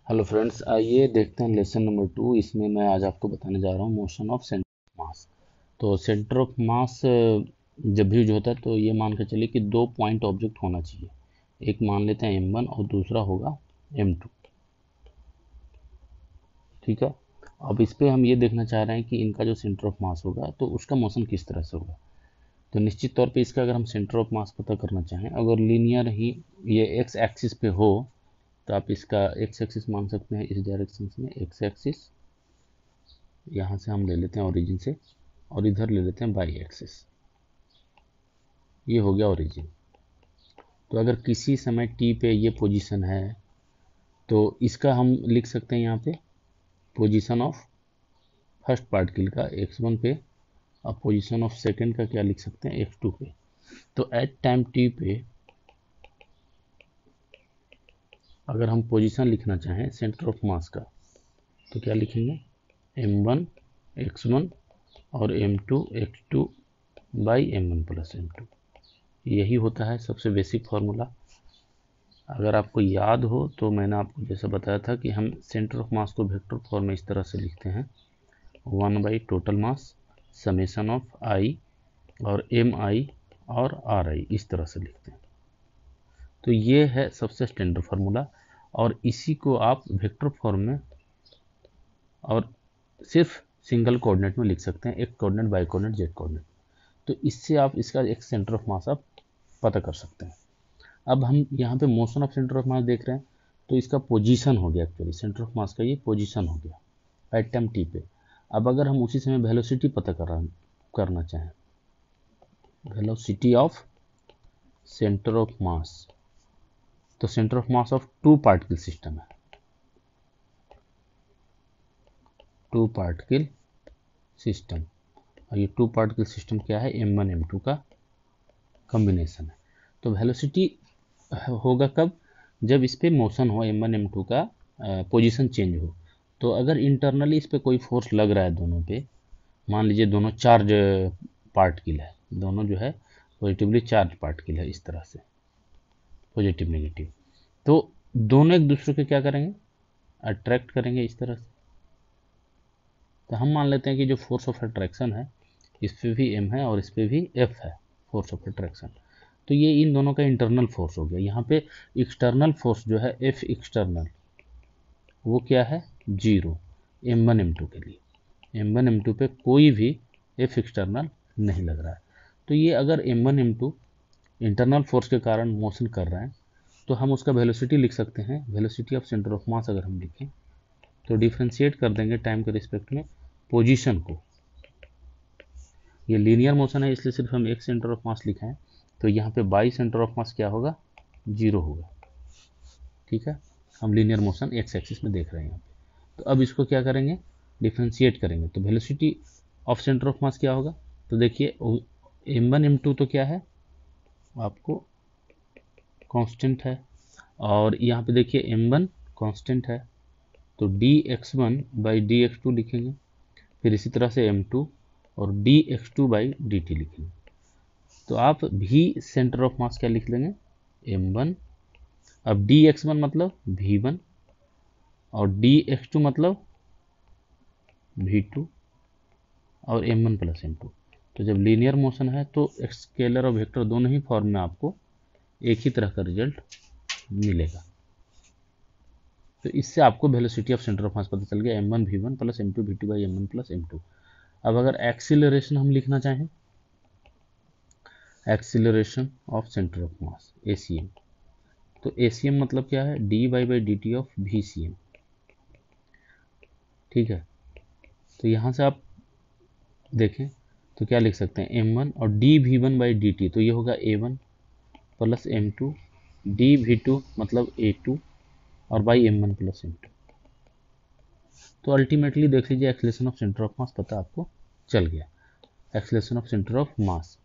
Hello friends, आइए देखते हैं लेसन नंबर 2। इसमें मैं आज आपको बताने जा रहा हूँ motion of centre of mass. तो सेंटर ऑफ मास जब भी यूज होता है तो ये मान के चलिए कि 2 पॉइंट ऑब्जेक्ट होना चाहिए। एक मान लेते हैं M1 और दूसरा होगा M2। ठीक है। अब इस पे हम ये देखना चाह रहे हैं कि इनका जो सेंटर ऑफ मास होगा तो उसका मोशन किस तरह से होगा। तो निश्चित तौर पे इसका अगर हम सेंटर ऑफ मास पता करना चाहें, अगर लीनियर ही ये एक्स एक्सिस पे हो तो आप इसका एक्स एक्सिस मान सकते हैं। इस डायरेक्शन में एक्स एक्सिस यहाँ से हम ले लेते हैं ओरिजिन से, और इधर ले लेते हैं बाई एक्सिस। ये हो गया ओरिजिन। तो अगर किसी समय टी पे ये पोजीशन है तो इसका हम लिख सकते हैं यहाँ पे पोजीशन ऑफ फर्स्ट पार्टिकल का x1 पे, और पोजीशन ऑफ सेकंड का क्या लिख सकते हैं x2 पे। तो एट टाइम टी पे अगर हम पोजीशन लिखना चाहें सेंटर ऑफ मास का तो क्या लिखेंगे, m1 x1 और m2 x2 by m1 plus m2। यही होता है सबसे बेसिक फार्मूला। अगर आपको याद हो तो मैंने आपको जैसा बताया था कि हम सेंटर ऑफ मास को वेक्टर फॉर्म में इस तरह से लिखते हैं, 1 by total mass summation of I और एम आई और आर आई, इस तरह से लिखते हैं। तो ये है सबसे स्टैंडर्ड फार्मूला, और इसी को आप वेक्टर फॉर्म में और सिर्फ सिंगल कोऑर्डिनेट में लिख सकते हैं, एक coordinate, by coordinate, Z coordinate. तो इससे आप इसका एक सेंटर ऑफ मास आप पता कर सकते हैं। अब हम यहाँ पे मोशन ऑफ सेंटर ऑफ मास देख रहे हैं, तो इसका पोजीशन हो गया, एक्चुअली सेंटर ऑफ मास का ये पोजीशन हो गया एट टाइम टी पे। अब अगर हम उसी समय वेलोसिटी पता करना चाहें, velocity of centre of mass, तो centre of mass of two particle system है, टू पार्टिकल सिस्टम। और ये टू पार्टिकल सिस्टम क्या है, M1 M2 का कॉम्बिनेशन है। तो वेलोसिटी होगा कब, जब इस पे मोशन हो, M1 M2 का पोजीशन चेंज हो। तो अगर इंटरनली इस पे कोई फोर्स लग रहा है दोनों पे, मान लीजिए दोनों चार्ज पार्टिकल है, दोनों जो है पॉजिटिवली चार्ज पार्टिकल है, इस तरह से पॉजिटिव नेगेटिव, तो दोनों एक दूसरे को क्या करेंगे, अट्रैक्ट करेंगे इस तरह से। तो हम मान लेते हैं कि जो फोर्स ऑफ अट्रैक्शन है इस पे भी M है और इस पे भी F है, फोर्स ऑफ अट्रैक्शन। तो ये इन दोनों का इंटरनल फोर्स हो गया। यहाँ पे एक्सटर्नल फोर्स जो है F एक्सटर्नल, वो क्या है, 0 M1 M2 के लिए। M1 M2 पे कोई भी F एक्सटर्नल नहीं लग रहा है। तो ये अगर M1 M2 इंटरनल फोर्स के कारण मोशन कर रहे हैं तो हम उसका वेलोसिटी लिख सकते हैं। वेलोसिटी ऑफ सेंटर ऑफ मास अगर हम लिखें तो डिफ्रेंशिएट कर देंगे टाइम के रिस्पेक्ट में पोजीशन को। ये लीनियर मोशन है इसलिए सिर्फ हम एक सेंटर ऑफ मास लिखे हैं, तो यहाँ पे बाई सेंटर ऑफ मास क्या होगा, 0 होगा। ठीक है, हम लीनियर मोशन एक्स एक्सिस में देख रहे हैं यहाँ पे। तो अब इसको क्या करेंगे, डिफ्रेंशिएट करेंगे। तो velocity of centre of mass क्या होगा, तो देखिए M1 M2 तो क्या है आपको कांस्टेंट है, और यहाँ पे देखिए M1 कांस्टेंट है, तो dx1 बाई dx2 लिखेंगे। फिर इसी तरह से M2 और dx2 बाई dt लिखेंगे। तो आप भी सेंटर ऑफ मास क्या लिख लेंगे, M1। अब dx1 मतलब V1 और dx2 मतलब V2 और M1 प्लस M2। तो जब लीनियर मोशन है तो स्केलर और वेक्टर दोनों ही फॉर्म में आपको एक ही तरह का रिजल्ट मिलेगा। तो इससे आपको वेलोसिटी ऑफ सेंटर ऑफ मास पता चल गया, M1 V1 plus M2 V2 by M1 plus M2। अब अगर एक्सीलरेशन हम लिखना चाहें, acceleration of centre of mass ACM, तो ACM मतलब क्या है, dy by D T of VCM। ठीक है, तो यहाँ से आप देखें तो क्या लिख सकते हैं, M1 और dV1 बाई dt, तो ये होगा A1 प्लस M2 dV2 मतलब A2 और बाई M1 प्लस M2। तो अल्टीमेटली देख लीजिए एक्सीलरेशन ऑफ सेंटर ऑफ मास पता आपको चल गया, एक्सीलरेशन ऑफ सेंटर ऑफ मास।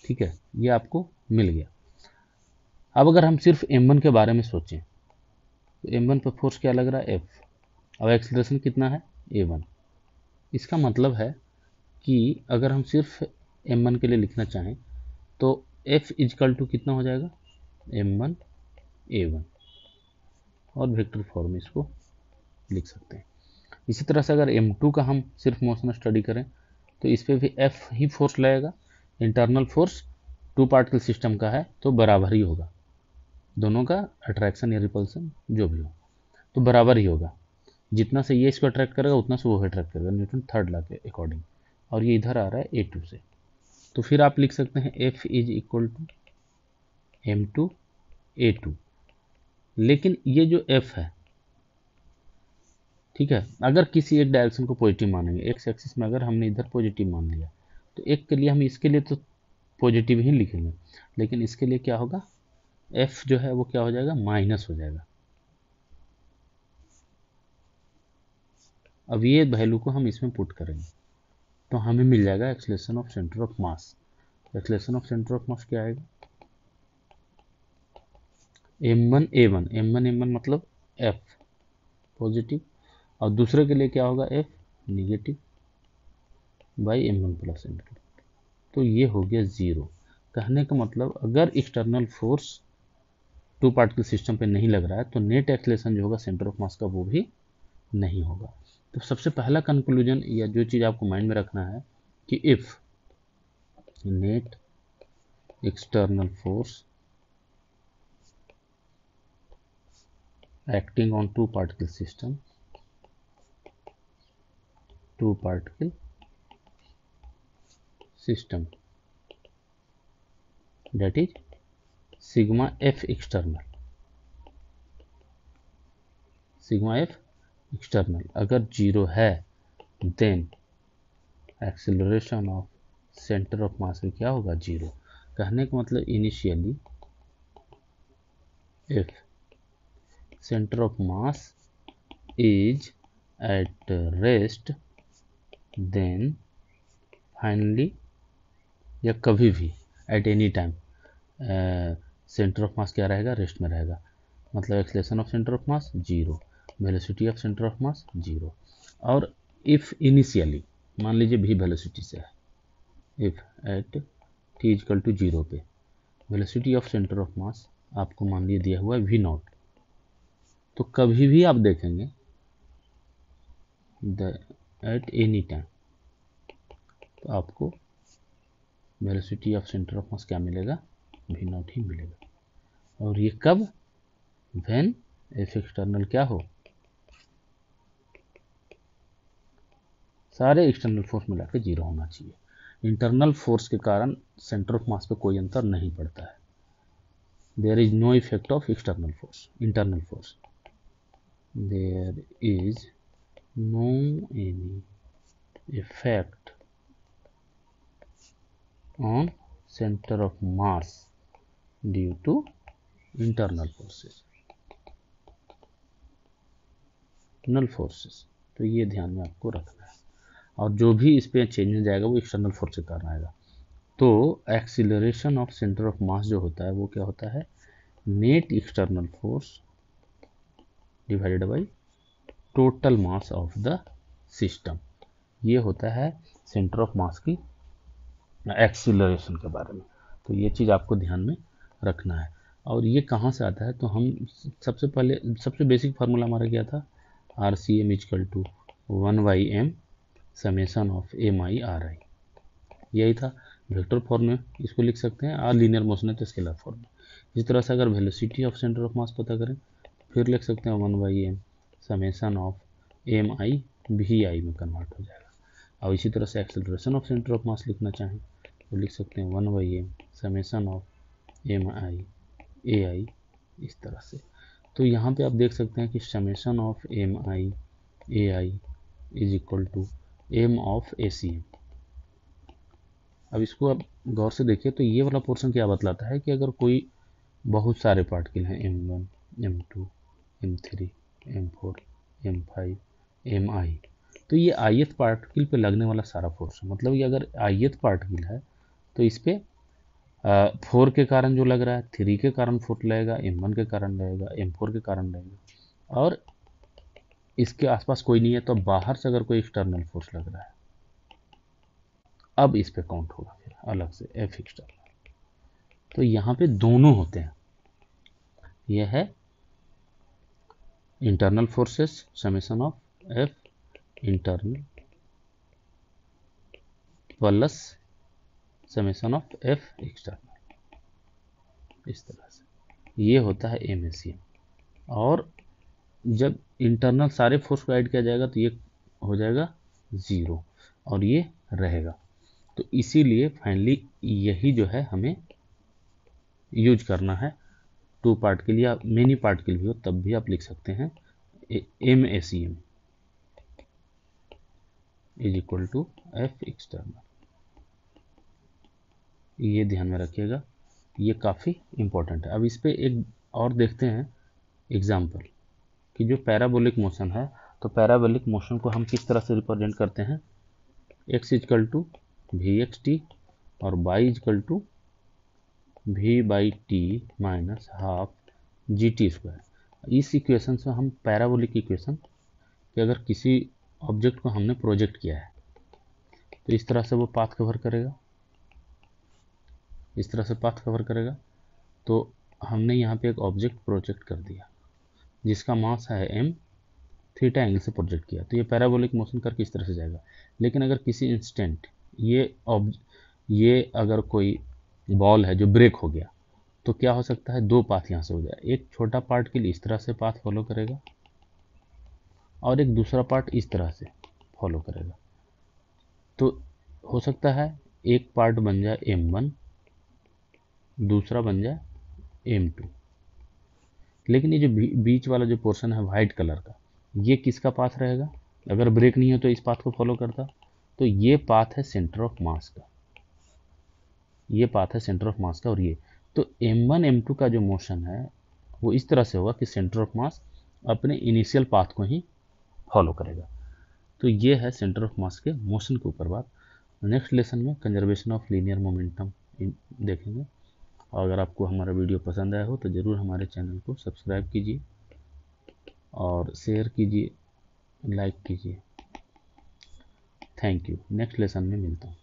ठीक है, ये आपको मिल गया। अब अगर हम सिर्फ M1 के बारे में सोचें तो M1 पर फोर्स क्या लग रहा है, F। अब एक्सीलरेशन कितना है, A1। इसका मतलब है कि अगर हम सिर्फ M1 के लिए लिखना चाहें तो F इजकल टू कितना हो जाएगा, M1 A1, और वेक्टर फॉर्म इसको लिख सकते हैं। इसी तरह से अगर M2 का हम सिर्फ मोशन स्टडी करें तो इस पर भी F ही फोर्स लगेगा। Internal force to particle system का है तो बराबर ही होगा, दोनों का अट्रैक्शन या रिपल्सन जो भी हो तो बराबर ही होगा। जितना से ये इसको अट्रैक्ट करेगा उतना से वो अट्रैक्ट करेगा, न्यूटन थर्ड लॉ के अकॉर्डिंग। और ये इधर आ रहा है A2 से, तो फिर आप लिख सकते हैं F is equal to M2 A2। लेकिन ये जो F है, ठीक है, अगर किसी एक डायरेक्शन को पॉजिटिव मानेंगे, एक्स एक्सिस में अगर हमने इधर पॉजिटिव मान लिया तो एक के लिए हम इसके लिए तो पॉजिटिव ही लिखेंगे, लेकिन इसके लिए क्या होगा, F जो है वो क्या हो जाएगा, माइनस हो जाएगा। अब ये वैल्यू को हम इसमें पुट करेंगे तो हमें मिल जाएगा acceleration of centre of mass. Acceleration of centre of mass क्या आएगा, M1 M1 मतलब F पॉजिटिव, और दूसरे के लिए क्या होगा, F negative by M1 plus M2। तो ये हो गया ज़ीरो। कहने का मतलब अगर external force to particle system पे नहीं लग रहा है तो नेट एक्सेलरेशन जो होगा सेंटर ऑफ मास का वो भी नहीं होगा। तो सबसे पहला कंक्लूजन या जो चीज़ आपको माइंड में रखना है कि if net external force acting on two particle system that is sigma f external अगर जीरो है then acceleration of centre of mass में क्या होगा, जीरो। कहने का मतलब initially if centre of mass is at rest then finally या कभी भी at any time centre of mass क्या रहेगा, रेस्ट में रहेगा। मतलब acceleration of centre of mass zero, velocity of centre of mass zero. और इफ इनिशियली मान लीजिए भी वेलोसिटी से है, if at T equal to zero पे वेलोसिटी ऑफ सेंटर ऑफ मास आपको मान लीजिए दिया हुआ है V नॉट, तो कभी भी आप देखेंगे एट एनी टाइम तो आपको velocity of centre of mass क्या मिलेगा, V नॉट ही मिलेगा। और ये कब, व्हेन एफ एक्सटर्नल क्या हो, सारे एक्सटर्नल फोर्स मिलाकर जीरो होना चाहिए। इंटरनल फोर्स के कारण सेंटर ऑफ मास पे कोई अंतर नहीं पड़ता है। There is no effect of external force, internal force, there is no any effect on centre of mass due to internal forces, internal forces. तो ये ध्यान में आपको रखना है। और जो भी इस पे चेंज हो जाएगा वो एक्सटर्नल फोर्स के कारण आएगा। तो एक्सीलरेशन ऑफ सेंटर ऑफ मास जो होता है वो क्या होता है, net external force divided by total mass of the system. ये होता है सेंटर ऑफ मास की एक्सीलरेशन के बारे में। तो ये चीज़ आपको ध्यान में रखना है। और ये कहाँ से आता है, तो हम सबसे पहले सबसे बेसिक फार्मूला हमारा क्या था, RCM equal to 1/m summation of MI/RI, यही था। वेक्टर फॉर्म में इसको लिख सकते हैं, और लीनियर मोशन है तो स्केलर फॉर्म में। इस तरह से अगर वेलोसिटी ऑफ सेंटर ऑफ मास पता करें फिर लिख सकते हैं 1/m summation of MI VI में कन्वर्ट हो जाएगा। और इसी तरह से एक्सेलरेशन ऑफ सेंटर ऑफ मास लिखना चाहें तो लिख सकते हैं 1/m summation of MI AI, इस तरह से। तो यहाँ पे आप देख सकते हैं कि summation of MI AI is equal to M of ACM। अब इसको आप गौर से देखिए तो ये वाला पोर्शन क्या बतलाता है कि अगर कोई बहुत सारे पार्टिकल हैं M1 M2 M3 M4 M5 MI, तो ये ith पार्टिकल पे लगने वाला सारा फोर्स है। मतलब ये अगर ith पार्टिकल है तो इस पे 4 के कारण जो लग रहा है, 3 के कारण फोर्स लगेगा, M1 के कारण लगेगा, M4 के कारण लगेगा, और इसके आसपास कोई नहीं है तो बाहर से अगर कोई एक्सटर्नल फोर्स लग रहा है अब इस पे काउंट होगा फिर अलग से F एक्सटर्नल। तो यहाँ पे दोनों होते हैं, यह है internal forces summation of F internal plus summation of F external, इस तरह से ये होता है एमएसीएम। और जब इंटरनल सारे फोर्स को ऐड किया जाएगा तो ये हो जाएगा 0 और ये रहेगा। तो इसीलिए फाइनली यही जो है हमें यूज करना है। 2 पार्ट के लिए, आप मेनी पार्ट के लिए हो तब भी आप लिख सकते हैं M A C M is equal to F external. ये ध्यान में रखिएगा, ये काफ़ी इम्पोर्टेंट है। अब इस पे एक और देखते हैं एग्जाम्पल कि जो पैराबोलिक मोशन है, तो पैराबोलिक मोशन को हम किस तरह से रिप्रेजेंट करते हैं। x equal to V X T और y equal to V by T minus half G T square. इस इक्वेशन से हम पैराबोलिक इक्वेशन कि अगर किसी ऑब्जेक्ट को हमने प्रोजेक्ट किया है तो इस तरह से वो पाथ कवर करेगा, इस तरह से पाथ कवर करेगा। तो हमने यहाँ पे एक ऑब्जेक्ट प्रोजेक्ट कर दिया जिसका मास है m, थीटा एंगल से प्रोजेक्ट किया, तो ये पैराबोलिक मोशन करके इस तरह से जाएगा। लेकिन अगर किसी इंस्टेंट ये अगर कोई बॉल है जो ब्रेक हो गया तो क्या हो सकता है, 2 पाथ यहाँ से हो जाए। एक छोटा पार्ट के लिए इस तरह से पाथ फॉलो करेगा और एक दूसरा पार्ट इस तरह से फॉलो करेगा। तो हो सकता है एक पार्ट बन जाए m1, दूसरा बन जाए m2। लेकिन ये जो बीच वाला जो पोर्शन है वाइट कलर का, ये किसका पाथ रहेगा। अगर ब्रेक नहीं हो तो इस पाथ को फॉलो करता, तो ये पाथ है सेंटर ऑफ मास का, ये पाथ है सेंटर ऑफ मास का। और ये तो m1 m2 का जो मोशन है वो इस तरह से होगा कि सेंटर ऑफ मास अपने इनिशियल पाथ को ही फॉलो करेगा। तो ये है सेंटर ऑफ मास के मोशन के ऊपर बात। नेक्स्ट लेसन में कंजर्वेशन ऑफ लीनियर मोमेंटम देखेंगे। और अगर आपको हमारा वीडियो पसंद आया हो तो ज़रूर हमारे चैनल को सब्सक्राइब कीजिए और शेयर कीजिए, लाइक कीजिए। Thank you. नेक्स्ट लेसन में मिलता हूँ।